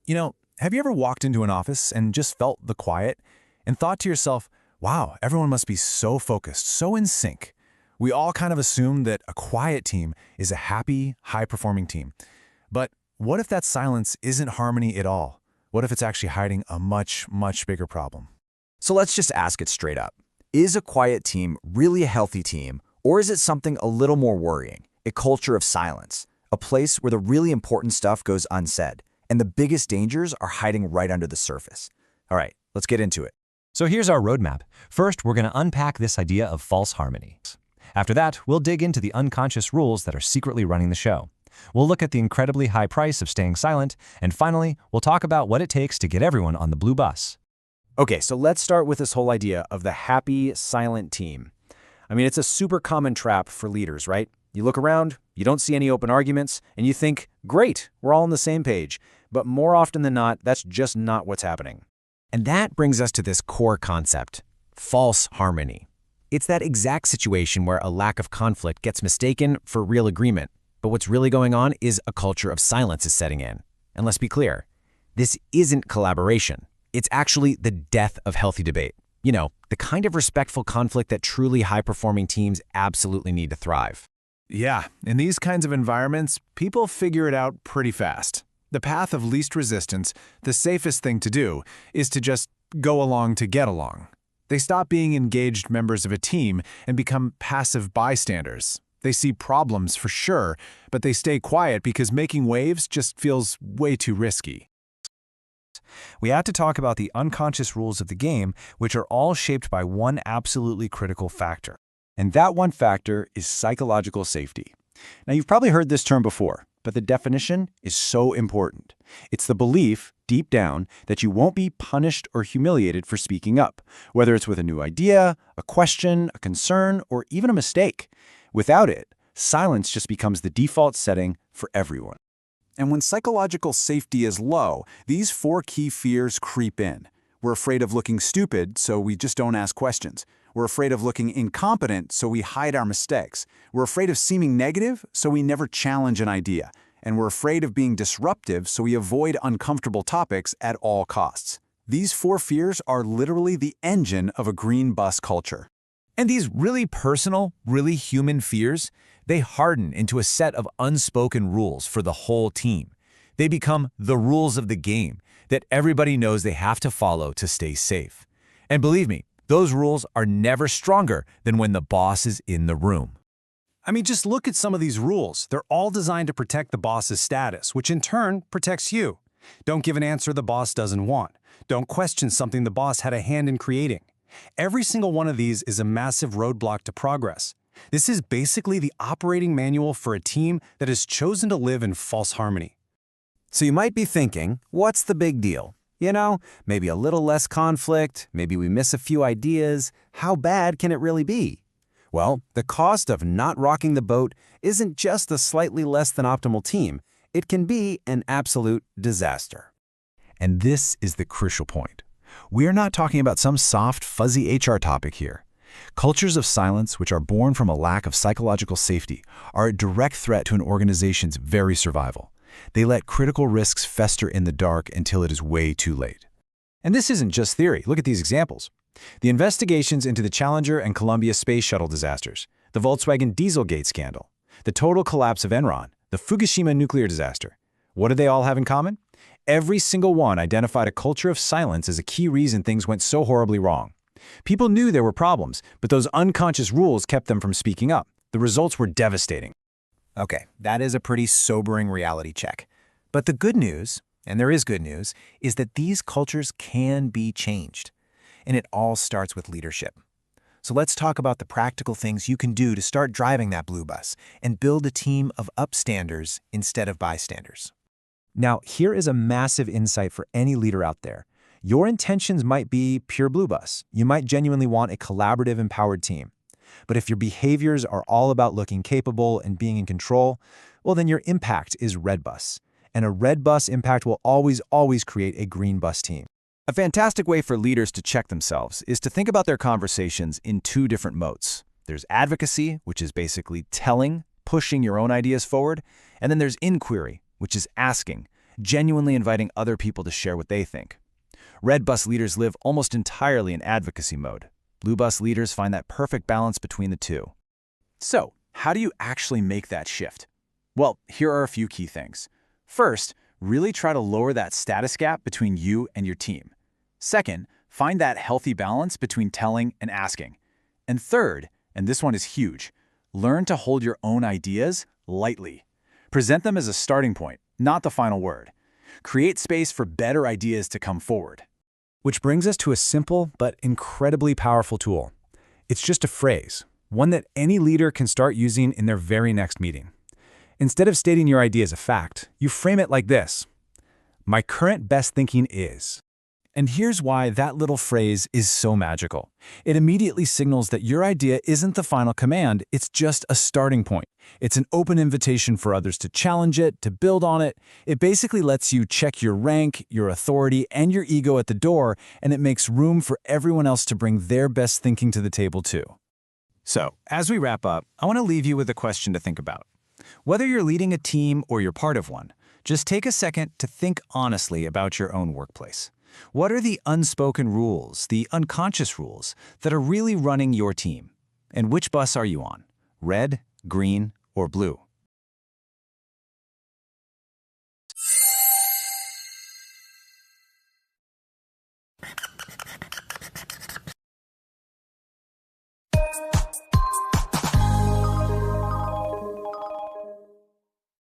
Have you ever walked into an office and just felt the quiet and thought to yourself, wow, everyone must be so focused, so in sync? We all kind of assume that a quiet team is a happy, high-performing team. But what if that silence isn't harmony at all? What if it's actually hiding a much, much bigger problem? So let's just ask it straight up. Is a quiet team really a healthy team, or is it something a little more worrying? A culture of silence, a place where the really important stuff goes unsaid, and the biggest dangers are hiding right under the surface. All right, let's get into it. So here's our roadmap. First, we're going to unpack this idea of false harmony. After that, we'll dig into the unconscious rules that are secretly running the show. We'll look at the incredibly high price of staying silent, and finally, we'll talk about what it takes to get everyone on the blue bus. Okay, so let's start with this whole idea of the happy, silent team. I mean, it's a super common trap for leaders, right? You look around, you don't see any open arguments, and you think, great, we're all on the same page. But more often than not, that's just not what's happening. And that brings us to this core concept, false harmony. It's that exact situation where a lack of conflict gets mistaken for real agreement. But what's really going on is a culture of silence is setting in. And let's be clear, this isn't collaboration. It's actually the death of healthy debate. The kind of respectful conflict that truly high-performing teams absolutely need to thrive. Yeah, in these kinds of environments, people figure it out pretty fast. The path of least resistance, the safest thing to do, is to just go along to get along. They stop being engaged members of a team and become passive bystanders. They see problems for sure, but they stay quiet because making waves just feels way too risky. We have to talk about the unconscious rules of the game, which are all shaped by one absolutely critical factor. And that one factor is psychological safety. Now, you've probably heard this term before, but the definition is so important. It's the belief, deep down, that you won't be punished or humiliated for speaking up, whether it's with a new idea, a question, a concern, or even a mistake. Without it, silence just becomes the default setting for everyone. And when psychological safety is low, these four key fears creep in. We're afraid of looking stupid, so we just don't ask questions. We're afraid of looking incompetent, so we hide our mistakes. We're afraid of seeming negative, so we never challenge an idea. And we're afraid of being disruptive, so we avoid uncomfortable topics at all costs. These four fears are literally the engine of a green bus culture. And these really personal, really human fears, they harden into a set of unspoken rules for the whole team. They become the rules of the game that everybody knows they have to follow to stay safe. And believe me, those rules are never stronger than when the boss is in the room. I mean, just look at some of these rules. They're all designed to protect the boss's status, which in turn protects you. Don't give an answer the boss doesn't want. Don't question something the boss had a hand in creating. Every single one of these is a massive roadblock to progress. This is basically the operating manual for a team that has chosen to live in false harmony. So you might be thinking, what's the big deal? Maybe a little less conflict, maybe we miss a few ideas. How bad can it really be? Well, the cost of not rocking the boat isn't just a slightly less than optimal team. It can be an absolute disaster. And this is the crucial point. We're not talking about some soft, fuzzy HR topic here. Cultures of silence, which are born from a lack of psychological safety, are a direct threat to an organization's very survival. They let critical risks fester in the dark until it is way too late. And this isn't just theory. Look at these examples. The investigations into the Challenger and Columbia space shuttle disasters, the Volkswagen Dieselgate scandal, the total collapse of Enron, the Fukushima nuclear disaster. What do they all have in common? Every single one identified a culture of silence as a key reason things went so horribly wrong. People knew there were problems, but those unconscious rules kept them from speaking up. The results were devastating. Okay, that is a pretty sobering reality check. But the good news, and there is good news, is that these cultures can be changed. And it all starts with leadership. So let's talk about the practical things you can do to start driving that blue bus and build a team of upstanders instead of bystanders. Now, here is a massive insight for any leader out there. Your intentions might be pure blue bus. You might genuinely want a collaborative, empowered team. But if your behaviors are all about looking capable and being in control, well, then your impact is red bus. And a red bus impact will always create a green bus team. A fantastic way for leaders to check themselves is to think about their conversations in two different modes. There's advocacy, which is basically telling, pushing your own ideas forward, and then there's inquiry, which is asking, genuinely inviting other people to share what they think. Red bus leaders live almost entirely in advocacy mode. Blue bus leaders find that perfect balance between the two. So, how do you actually make that shift? Well, here are a few key things. First, really try to lower that status gap between you and your team. Second, find that healthy balance between telling and asking. And third, and this one is huge, learn to hold your own ideas lightly. Present them as a starting point, not the final word. Create space for better ideas to come forward. Which brings us to a simple but incredibly powerful tool. It's just a phrase, one that any leader can start using in their very next meeting. Instead of stating your idea as a fact, you frame it like this: my current best thinking is. And here's why that little phrase is so magical. It immediately signals that your idea isn't the final command, it's just a starting point. It's an open invitation for others to challenge it, to build on it. It basically lets you check your rank, your authority, and your ego at the door, and it makes room for everyone else to bring their best thinking to the table too. So, as we wrap up, I want to leave you with a question to think about. Whether you're leading a team or you're part of one, just take a second to think honestly about your own workplace. What are the unspoken rules, the unconscious rules, that are really running your team? And which bus are you on? Red, green, or blue?